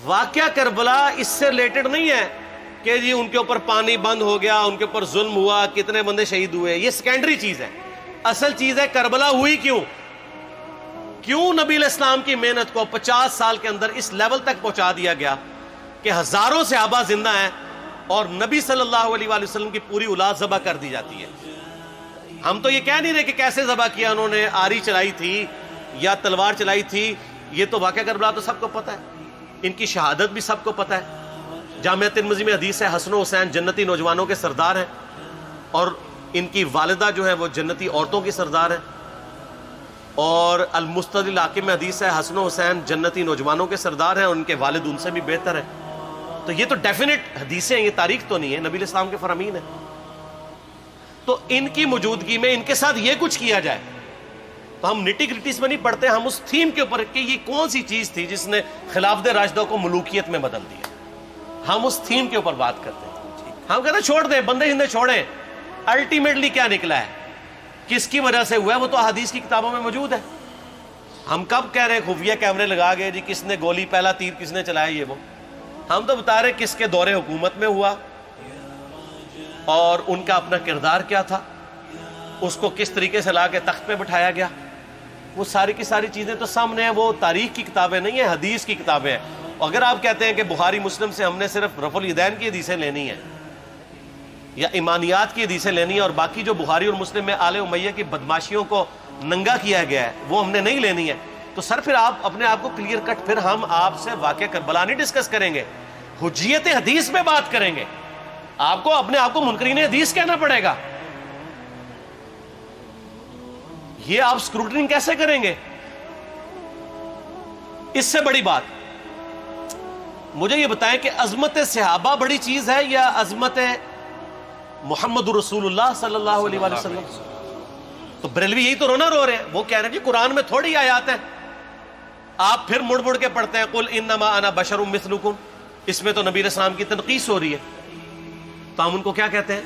واقعہ کربلا اس سے ریلیٹڈ نہیں ہے کہ جی ان کے اوپر پانی بند ہو گیا، ان کے اوپر ظلم ہوا، کتنے بندے شہید ہوئے، یہ سیکنڈری چیز ہے. اصل چیز ہے کربلا ہوئی کیوں نبی علیہ السلام کی محنت کو 50 سال کے اندر اس لیول تک پہنچا دیا گیا کہ ہزاروں صحابہ زندہ ہیں اور نبی صلی اللہ علیہ وآلہ وسلم کی پوری اولاد ذبح کر دی جاتی ہے. ہم تو یہ کہہ نہیں رہے کہ کیسے ذبح کیا انہوں نے، آری چلائی تھی یا تلوار چلائی تھی، یہ تو واقعہ کربلا تو سب کو پتہ ہے، ان کی شہادت بھی سب کو پتہ ہے. جامعہ ترمذی میں حدیث ہے حسن و حسین جنتی نوجوانوں کے سردار ہیں اور ان کی والدہ جو ہے وہ جنتی عورتوں کی سردار ہیں. اور المستدرک الحاکم میں حدیث ہے حسن و حسین جنتی نوجوانوں کے سردار ہیں اور ان کے والد ان سے بھی بہتر ہیں. تو یہ تو ڈیفینٹ حدیثیں ہیں، یہ تاریخ تو نہیں ہے، نبی علیہ السلام کے فرامین ہیں. تو ان کی موجودگی میں ان کے ساتھ یہ کچھ کیا جائے تو ہم نٹی گریٹیز میں نہیں پڑھتے، ہم اس تھیم کے اوپر کہ یہ کون سی چیز تھی جس نے خلافت راشدہ کو ملوکیت میں بدل دیا، ہم اس تھیم کے اوپر بات کرتے ہیں. ہم کہتے ہیں چھوڑ دیں، بندے ہندے چھوڑیں. الٹیمیٹلی کیا نکلا ہے، کس کی وجہ سے ہوا ہے، وہ تو احادیث کی کتابوں میں موجود ہے. ہم کب کہہ رہے ہیں خفیہ کیمرے لگا گئے جی کس نے گولی پہلا تیر کس نے چلایا، یہ وہ ہم تو بتا رہے کس کے دور حکومت میں ہوا اور ان کا اپنا کردار کیا تھا، اس کو کس طریقے سے لا کے تخت پہ بٹھایا گیا. وہ ساری کی ساری چیزیں تو سامنے ہیں، وہ تاریخ کی کتابیں نہیں ہیں، حدیث کی کتابیں ہیں. اگر آپ کہتے ہیں کہ بخاری مسلم سے ہم نے صرف رفع الیدین کی حدیثیں لینی ہیں یا ایمانیات کی حدیثیں لینی ہیں اور باقی جو بخاری اور مسلم میں آل امیہ کی بدماشیوں کو ننگا کیا گیا ہے وہ ہم نے نہیں لینی ہے، تو سر پھر آپ اپنے آپ کو کلیئر کٹ، پھر ہم آپ سے واقعہ کربلا نہیں ڈسکس کریں گے، حجیت حدیث میں بات کریں گے. آپ کو اپنے آپ کو منکرین حدیث کہنا پڑے گا. یہ آپ اسکروٹنگ کیسے کریں گے؟ اس سے بڑی بات مجھے یہ بتائیں کہ عظمت صحابہ بڑی چیز ہے یا عظمت محمد رسول اللہ صلی اللہ علیہ وآلہ وسلم؟ تو بریلوی یہی تو رونا رو رہے ہیں، وہ کہہ رہے ہیں کہ قرآن میں تھوڑی آیات ہیں. آپ پھر مڑ مڑ کے پڑھتے ہیں قل انما انا بشر مثلکم، اس میں تو نبی علیہ السلام کی تنقیص ہو رہی ہے. تو ہم ان کو کیا کہتے ہیں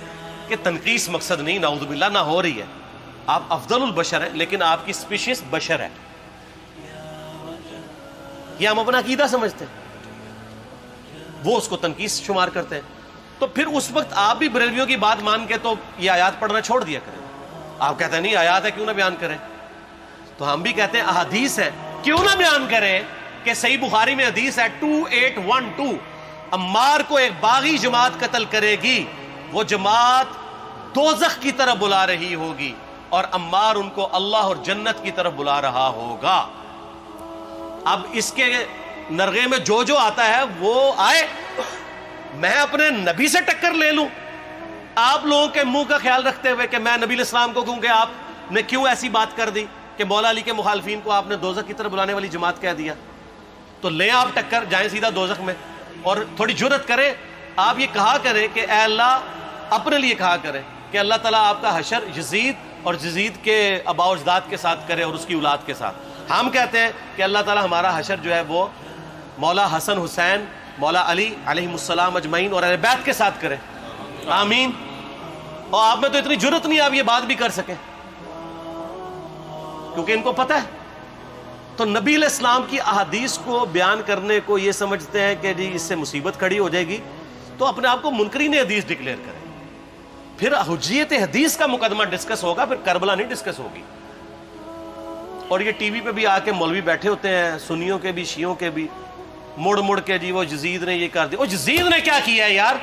کہ تنقیص مقصد نہیں، نعوذ باللہ نہ ہو رہی ہے، آپ افضل البشر ہیں لیکن آپ کی سپیشیز بشر ہے. یہ ہم اپنا عقیدہ سمجھتے ہیں، وہ اس کو تنقیص شمار کرتے ہیں. تو پھر اس وقت آپ بھی بریلویوں کی بات مان کے تو یہ آیات پڑھنا چھوڑ دیا کریں. آپ کہتے ہیں نہیں آیات ہے کیوں نہ بیان کریں، تو ہم بھی کہتے ہیں احادیث ہے کیوں نہ بیان کریں. کہ صحیح بخاری میں حدیث ہے 2812 عمار کو ایک باغی جماعت قتل کرے گی، وہ جماعت دوزخ کی طرف بلا رہی ہوگی اور عمار ان کو اللہ اور جنت کی طرف بلا رہا ہوگا. اب اس کے نرغے میں جو آتا ہے وہ آئے، میں اپنے نبی سے ٹکر لے لوں. آپ لوگوں کے منہ کا خیال رکھتے ہوئے کہ میں نبی علیہ السلام کو کہوں کہ آپ نے کیوں ایسی بات کر دی کہ مولا علی کے مخالفین کو آپ نے دوزخ کی طرف بلانے والی جماعت کہہ دیا. تو لیں آپ ٹکر، جائیں سیدھا دوزخ میں. اور تھوڑی جرت کریں، آپ یہ کہا کریں کہ اے اللہ، اپنے لیے کہا کریں کہ اللہ تعالیٰ آپ کا حشر یزید اور یزید کے آباء و اجداد کے ساتھ کرے اور اس کی اولاد کے ساتھ. ہم کہتے ہیں کہ اللہ تعالیٰ ہمارا حشر جو ہے وہ مولا حسن حسین، مولا علی علیہ السلام اجمعین اور اہل بیت کے ساتھ کرے، آمین. اور آپ میں تو اتنی جرت نہیں آپ یہ بات بھی کر سکیں کیونکہ ان کو پتہ ہے. تو نبی علیہ السلام کی احادیث کو بیان کرنے کو یہ سمجھتے ہیں کہ جی اس سے مصیبت کھڑی ہو جائے گی، تو اپنے آپ کو منکرین حدیث ڈکلیئر کریں. پھر حجیت حدیث کا مقدمہ ڈسکس ہوگا، پھر کربلا نہیں ڈسکس ہوگی. اور یہ ٹی وی پہ بھی آ کے مولوی بیٹھے ہوتے ہیں، سنیوں کے بھی شیعوں کے بھی، مڑ مڑ کے جی وہ یزید نے یہ کر دیا. وہ یزید نے کیا کیا ہے یار؟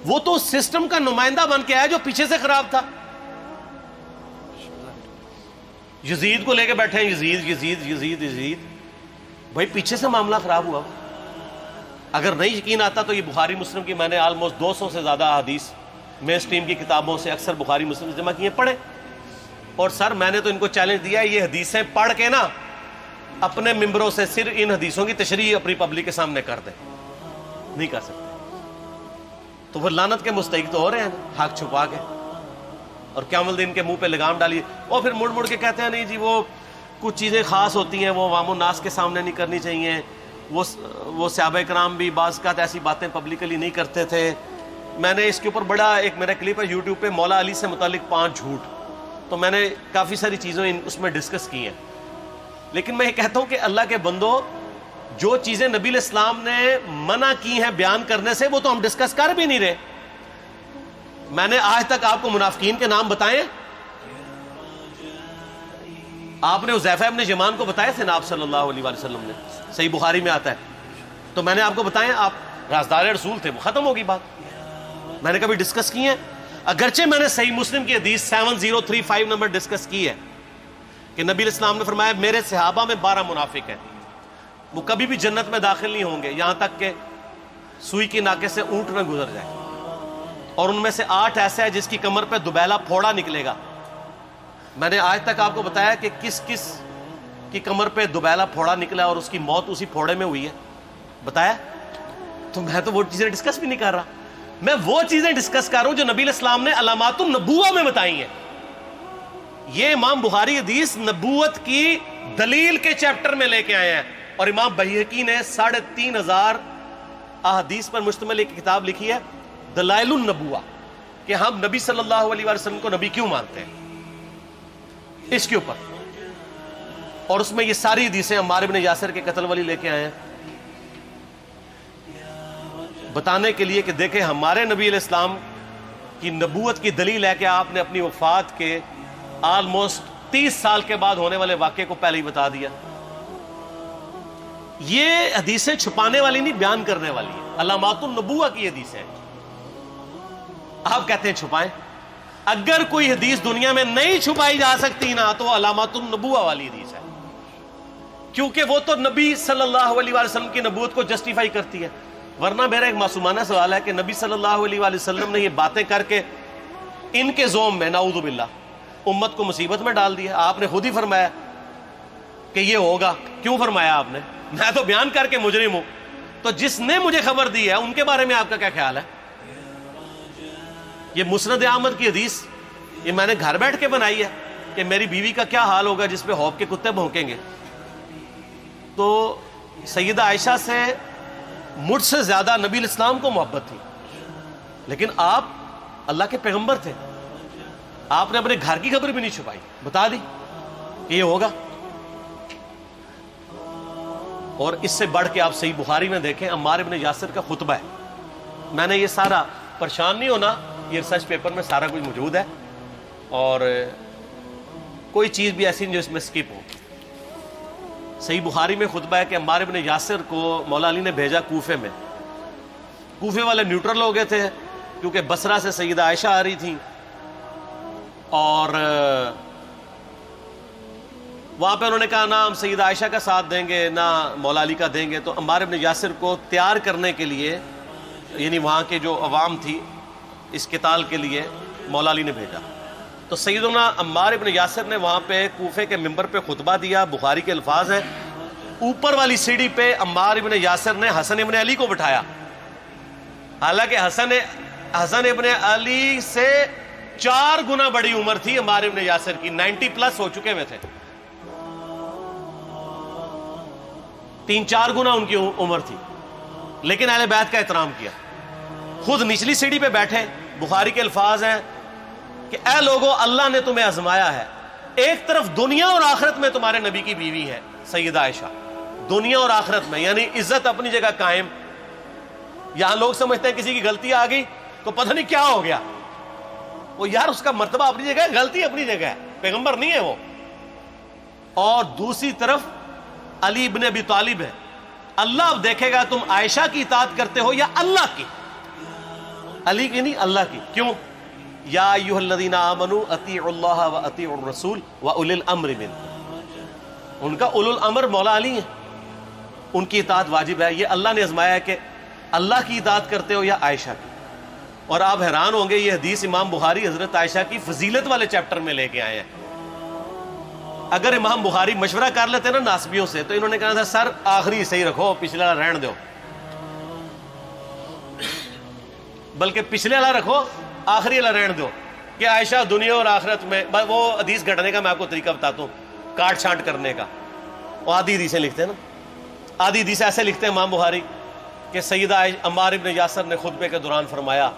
وہ تو سسٹم کا نمائندہ بن کے آیا جو پیچھے سے خراب تھا. یزید کو لے کے بیٹھے ہیں، یزید یزید یزید یزید. بھائی پیچھے سے معاملہ خراب ہوا. اگر نہیں یقین آتا تو یہ بخاری مسلم کی میں نے آلموسٹ 200 سے زیادہ حدیث مین اسٹریم کی کتابوں سے اکثر بخاری مسلم جمع کیے، پڑھے. اور سر میں نے تو ان کو چیلنج دیا ہے یہ حدیثیں پڑھ کے نا اپنے ممبروں سے صرف ان حدیثوں کی تشریح اپنی پبلک کے سامنے کر دیں. نہیں کر سکتے تو وہ لعنت کے مستحق تو ہو رہے ہیں حق چھپا کے، اور قیامت دن کے منہ پہ لگام ڈالیے. اور پھر مڑ مڑ کے کہتے ہیں نہیں جی وہ کچھ چیزیں خاص ہوتی ہیں وہ عوام الناس کے سامنے نہیں کرنی چاہیے. وہ صحابہ کرام بھی بعض اوقات ایسی باتیں پبلکلی نہیں کرتے تھے. میں نے اس کے اوپر بڑا ایک میرا کلپ ہے یوٹیوب پہ، مولا علی سے متعلق 5 جھوٹ. تو میں نے کافی ساری چیزیں اس میں ڈسکس کی ہیں. لیکن میں یہ کہتا ہوں کہ اللہ کے بندو، جو چیزیں نبی علیہ السلام نے منع کی ہیں بیان کرنے سے وہ تو ہم ڈسکس کر بھی نہیں رہے. میں نے آج تک آپ کو منافقین کے نام بتائے؟ آپ نے حذیفہ ابن یمان کو بتائے تھے نا آپ صلی اللہ علیہ وسلم نے؟ صحیح بخاری میں آتا ہے. تو میں نے آپ کو بتائے، آپ رازدار رسول تھے، وہ ختم ہوگی بات. میں نے کبھی ڈسکس کی ہے؟ اگرچہ میں نے صحیح مسلم کی حدیث 7035 نمبر ڈسکس کی ہے کہ نبی علیہ السلام نے فرمایا میرے صحابہ میں 12 منافق ہیں، وہ کبھی بھی جنت میں داخل نہیں ہوں گے یہاں تک کہ سوئی کی ناکے سے اونٹ نہ گزر جائے، اور ان میں سے 8 ایسا ہے جس کی کمر پہ دوبیلا پھوڑا نکلے گا. میں نے آج تک آپ کو بتایا کہ کس کس کی کمر پہ دوبیلا پھوڑا نکلا اور اس کی موت اسی پھوڑے میں ہوئی ہے؟ بتایا؟ تو میں تو وہ چیزیں ڈسکس بھی نہیں کر رہا، میں وہ چیزیں ڈسکس کر رہا ہوں جو نبی علیہ السلام نے علامات النبوہ میں بتائی ہیں. یہ امام بخاری حدیث نبوت کی دلیل کے چیپٹر میں لے کے آئے ہیں، اور امام بہقی نے 3500 احادیث پر مشتمل ایک کتاب لکھی ہے دلائل النبوہ، کہ ہم نبی صلی اللہ علیہ وسلم کو نبی کیوں مانتے ہیں، اس کے اوپر. اور اس میں یہ ساری حدیثیں عمار بن یاسر کے قتل والی لے کے آئے ہیں، بتانے کے لیے کہ دیکھیں ہمارے نبی علیہ السلام کی نبوت کی دلیل ہے کہ آپ نے اپنی وفات کے آلموسٹ 30 سال کے بعد ہونے والے واقعے کو پہلے ہی بتا دیا. یہ حدیثیں چھپانے والی نہیں، بیان کرنے والی ہیں، علامات النبوہ کی حدیثیں. آپ کہتے ہیں چھپائیں. اگر کوئی حدیث دنیا میں نہیں چھپائی جا سکتی نا تو وہ علامات النبوہ والی حدیث ہے، کیونکہ وہ تو نبی صلی اللہ علیہ وسلم کی نبوت کو جسٹیفائی کرتی ہے. ورنہ میرا ایک معصومانہ سوال ہے کہ نبی صلی اللہ علیہ وسلم نے یہ باتیں کر کے ان کے زوم میں نعوذ باللہ امت کو مصیبت میں ڈال دیا. آپ نے خود ہی فرمایا کہ یہ ہوگا. کیوں فرمایا آپ نے؟ میں تو بیان کر کے مجرم ہوں. تو جس نے مجھے خبر دی ہے ان کے بارے میں آپ کا کیا خیال ہے؟ یہ مسند احمد کی حدیث یہ میں نے گھر بیٹھ کے بنائی ہے کہ میری بیوی کا کیا حال ہوگا جس پہ خوف کے کتے بھونکیں گے. تو سیدہ عائشہ سے مجھ سے زیادہ نبی علیہ السلام کو محبت تھی، لیکن آپ اللہ کے پیغمبر تھے، آپ نے اپنے گھر کی خبر بھی نہیں چھپائی، بتا دی کہ یہ ہوگا. اور اس سے بڑھ کے آپ صحیح بخاری میں دیکھیں عمار ابن یاسر کا خطبہ ہے. میں نے یہ سارا، پریشان نہیں ہونا، یہ ریسرچ پیپر میں سارا کچھ موجود ہے اور کوئی چیز بھی ایسی نہیں جو اس میں سکپ ہو. صحیح بخاری میں خطبہ ہے کہ عمار ابن یاسر کو مولا علی نے بھیجا کوفے میں. کوفے والے نیوٹرل ہو گئے تھے کیونکہ بصرہ سے سیدہ عائشہ آ رہی تھیں اور وہاں پہ انہوں نے کہا نہ ہم سیدہ عائشہ کا ساتھ دیں گے نہ مولا علی کا دیں گے. تو عمار ابن یاسر کو تیار کرنے کے لیے، یعنی وہاں کے جو عوام تھی اس قتال کے لیے، مولا علی نے بھیجا. تو سیدنا عمار ابن یاسر نے وہاں پہ کوفے کے ممبر پہ خطبہ دیا. بخاری کے الفاظ ہیں، اوپر والی سیڑھی پہ عمار ابن یاسر نے حسن ابن علی کو بٹھایا، حالانکہ حسن ابن علی سے 4 گنا بڑی عمر تھی عمار ابن یاسر کی، 90 پلس ہو چکے ہوئے تھے، 3-4 گنا ان کی عمر تھی. لیکن اہل بیت کا احترام کیا، خود نچلی سیڑھی پہ بیٹھے. بخاری کے الفاظ ہیں کہ اے لوگو اللہ نے تمہیں آزمایا ہے، ایک طرف دنیا اور آخرت میں تمہارے نبی کی بیوی ہے سیدہ عائشہ، دنیا اور آخرت میں، یعنی عزت اپنی جگہ قائم. یہاں لوگ سمجھتے ہیں کسی کی غلطی آ گئی تو پتہ نہیں کیا ہو گیا. وہ یار اس کا مرتبہ اپنی جگہ ہے، غلطی اپنی جگہ ہے، پیغمبر نہیں ہے وہ. اور دوسری طرف علی ابن ابی طالب ہے. اللہ اب دیکھے گا تم عائشہ کی اطاعت کرتے ہو یا اللہ کی. علی کی نہیں، اللہ کی. کیوں؟ یا ایھا الذین آمنوا اطیعوا اللہ واطیعوا الرسول واولی الامر منکم. ان کا اولو الامر مولا علی ہیں، ان کی اطاعت واجب ہے. یہ اللہ نے آزمایا ہے کہ اللہ کی اطاعت کرتے ہو یا عائشہ کی. اور آپ حیران ہوں گے یہ حدیث امام بخاری حضرت عائشہ کی فضیلت والے چیپٹر میں لے کے آئے ہیں. اگر امام بخاری مشورہ کر لیتے نا ناسبیوں سے تو انہوں نے کہا تھا سر آخری صحیح رکھو، پچھلے والا رہن دو، بلکہ پچھلے والا رکھو آخری والا رہن دو، کہ عائشہ دنیا اور آخرت میں. وہ حدیث گھٹنے کا میں آپ کو طریقہ بتاتا ہوں، کاٹ چھانٹ کرنے کا. وہ آدھی حدیثیں لکھتے ہیں نا، آدھی حدیث ایسے لکھتے ہیں امام بخاری کہ سیدہ عمار ابن یاسر نے خطبے کے دوران فرمایا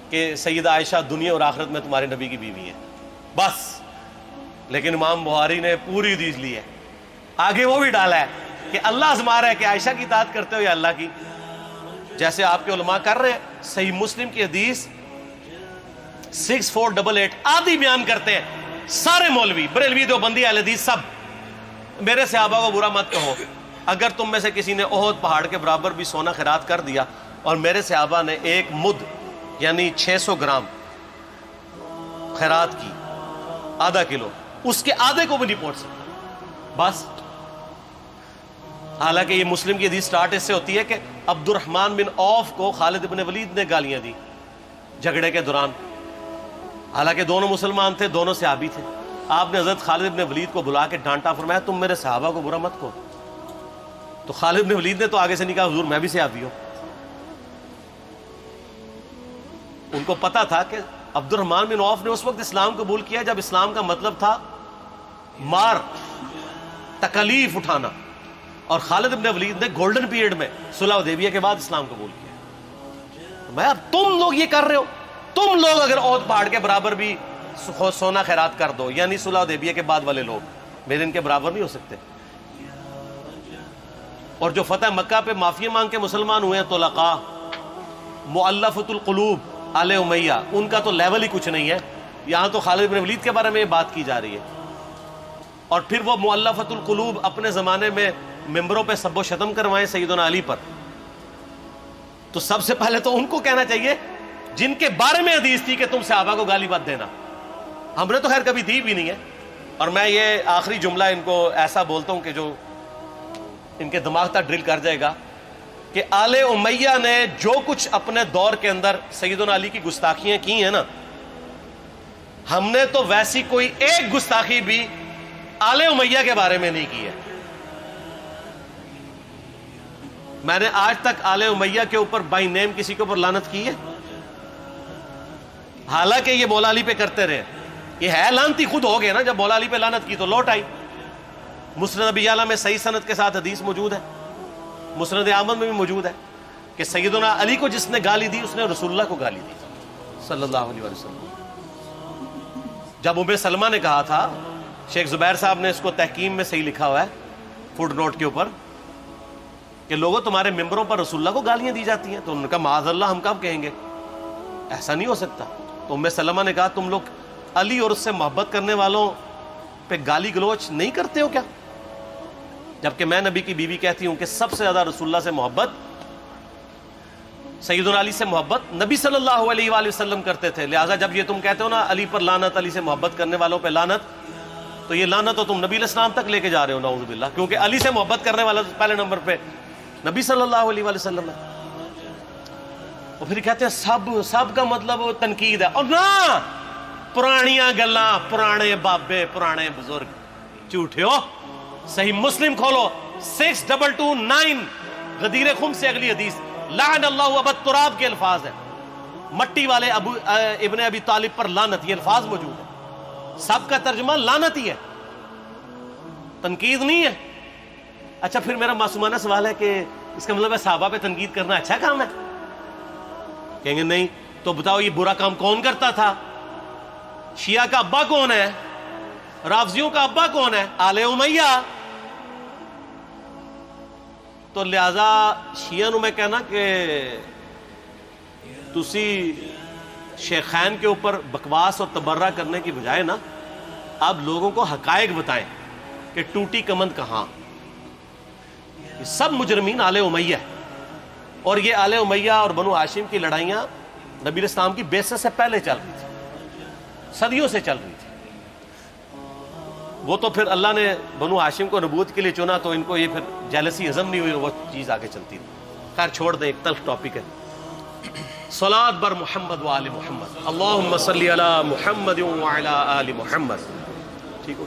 کہ سیدہ عائشہ دنیا اور آخرت میں تمہارے نبی کی بیوی ہے، بس. لیکن امام بخاری نے پوری حدیث لی ہے، آگے وہ بھی ڈالا ہے کہ اللہ آزما رہا ہے کہ عائشہ کی اطاعت کرتے ہو یا اللہ کی، جیسے آپ کے علماء کر رہے ہیں۔ صحیح مسلم کی حدیث 6488 آدھی بیان کرتے ہیں سارے مولوی، بریلوی، دیوبندی، اہل حدیث، سب۔ میرے صحابہ کو برا مت کہو، اگر تم میں سے کسی نے احد پہاڑ کے برابر بھی سونا خیرات کر دیا اور میرے صحابہ نے 1 مد یعنی 600 گرام خیرات کی، آدھا کلو، اس کے آدھے کو بھی نہیں پہنچ سکتا بس۔ حالانکہ یہ مسلم کی حدیث سٹارٹ اس سے ہوتی ہے کہ عبد الرحمن بن عوف کو خالد بن ولید نے گالیاں دی جھگڑے کے دوران، حالانکہ دونوں مسلمان تھے، دونوں صحابی تھے۔ آپ نے حضرت خالد بن ولید کو بلا کے ڈانٹا، فرمایا تم میرے صحابہ کو برا مت کہو۔ تو خالد بن ولید نے تو آگے سے نہیں کہا حضور میں بھی صحابی ہوں۔ ان کو پتا تھا کہ عبد الرحمن بن عوف نے اس وقت اسلام قبول کیا جب اسلام کا مطلب تھا مار، تکلیف اٹھانا، اور خالد بن ولید نے گولڈن پیریڈ میں صلح حدیبیہ کے بعد اسلام قبول کیا۔ میں اب تم لوگ یہ کر رہے ہو، تم لوگ اگر احد پہاڑ کے برابر بھی سونا خیرات کر دو، یعنی صلح حدیبیہ کے بعد والے لوگ میرے ان کے برابر نہیں ہو سکتے۔ اور جو فتح مکہ پہ معافی مانگ کے مسلمان ہوئے ہیں طلقاء، مؤلفۃ القلوب، آل امیہ، ان کا تو لیول ہی کچھ نہیں ہے۔ یہاں تو خالد بن ولید کے بارے میں یہ بات کی جا رہی ہے، اور پھر وہ مؤلفۃ القلوب اپنے زمانے میں ممبروں پہ سب و شتم کروائیں سیدنا علی پر، تو سب سے پہلے تو ان کو کہنا چاہیے جن کے بارے میں حدیث تھی کہ تم صحابہ کو گالی مت دینا۔ ہم نے تو خیر کبھی دی بھی نہیں ہے۔ اور میں یہ آخری جملہ ان کو ایسا بولتا ہوں کہ جو ان کے دماغ تک ڈرل کر جائے گا، کہ آل امیہ نے جو کچھ اپنے دور کے اندر سیدنا علی کی گستاخیاں کی ہیں نا، ہم نے تو ویسی کوئی ایک گستاخی بھی آل امیہ کے بارے میں نہیں کی ہے۔ میں نے آج تک آل امیہ کے اوپر بائی نیم کسی کے اوپر لعنت کی ہے؟ حالانکہ یہ مولا علی پہ کرتے رہے، یہ ہے لعنتی خود ہو گئے نا، جب مولا علی پہ لعنت کی تو لوٹ آئی۔ مسند ابی یعلا میں صحیح سند کے ساتھ حدیث موجود ہے، مسند احمد میں بھی موجود ہے کہ سیدنا علی کو جس نے گالی دی اس نے رسول اللہ کو گالی دی صلی اللہ علیہ وسلم۔ جب ام سلمہ نے کہا تھا، شیخ زبیر صاحب نے اس کو تحکیم میں صحیح لکھا ہوا ہے فوٹ نوٹ کے اوپر، کہ لوگوں تمہارے ممبروں پر رسول اللہ کو گالیاں دی جاتی ہیں، تو انہوں نے کہا معاذ اللہ، ہم کب کہیں گے، ایسا نہیں ہو سکتا۔ تو ام سلمہ نے کہا تم لوگ علی اور اس سے محبت کرنے والوں پہ گالی گلوچ نہیں کرتے ہو کیا؟ جبکہ میں نبی کی بیوی کہتی ہوں کہ سب سے زیادہ رسول اللہ سے محبت، سیدنا علی سے محبت نبی صلی اللہ علیہ وآلہ وسلم کرتے تھے۔ لہٰذا جب یہ تم کہتے ہو نا علی پر لعنت، علی سے محبت کرنے والوں پہ لعنت، تو یہ لعنت تو تم نبی علیہ السلام تک لے کے جا رہے ہو نعوذ باللہ، کیونکہ علی سے محبت کرنے والا پہلے نمبر پہ نبی صلی اللہ علیہ وآلہ وسلم ہے۔ اور پھر کہتے ہیں سب کا مطلب تنقید ہے، اور نہ، پرانیاں گلاں، پرانے بابے، پرانے بزرگ، جھوٹے ہو۔ صحیح مسلم کھولو 6229، غدیر خم سے اگلی حدیث، لعن اللہ ابا التراب کے الفاظ ہیں، مٹی والے ابن ابی طالب پر لعنت، یہ الفاظ موجود ہے۔ سب کا ترجمہ لعنت ہی ہے، تنقید نہیں ہے۔ اچھا پھر میرا معصومانہ سوال ہے کہ اس کا مطلب ہے صحابہ پہ تنقید کرنا اچھا کام ہے؟ کہیں گے نہیں، تو بتاؤ یہ برا کام کون کرتا تھا؟ شیعہ کا ابا کون ہے؟ رافضیوں کا ابا کون ہے؟ آل امیہ۔ تو لہذا شیعہ نو میں کہنا کہ تسی شیخین کے اوپر بکواس اور تبرہ کرنے کی بجائے نا، آپ لوگوں کو حقائق بتائیں کہ ٹوٹی کمند کہاں۔ یہ سب مجرمین آل امیہ ہے، اور یہ آل امیہ اور بنو ہاشم کی لڑائیاں نبی علیہ السلام کی بعثت سے پہلے چل رہی تھی، صدیوں سے چل رہی تھی۔ وہ تو پھر اللہ نے بنو ہاشم کو نبوت کے لیے چنا، تو ان کو یہ پھر جیلسی ہضم نہیں ہوئی، وہ چیز آگے چلتی رہی۔ خیر چھوڑ دیں، ایک تلخ ٹاپک ہے۔ صلاۃ بر محمد وآل محمد، اللہم صلی علی محمد وعلی آل محمد۔ ٹھیک ہو؟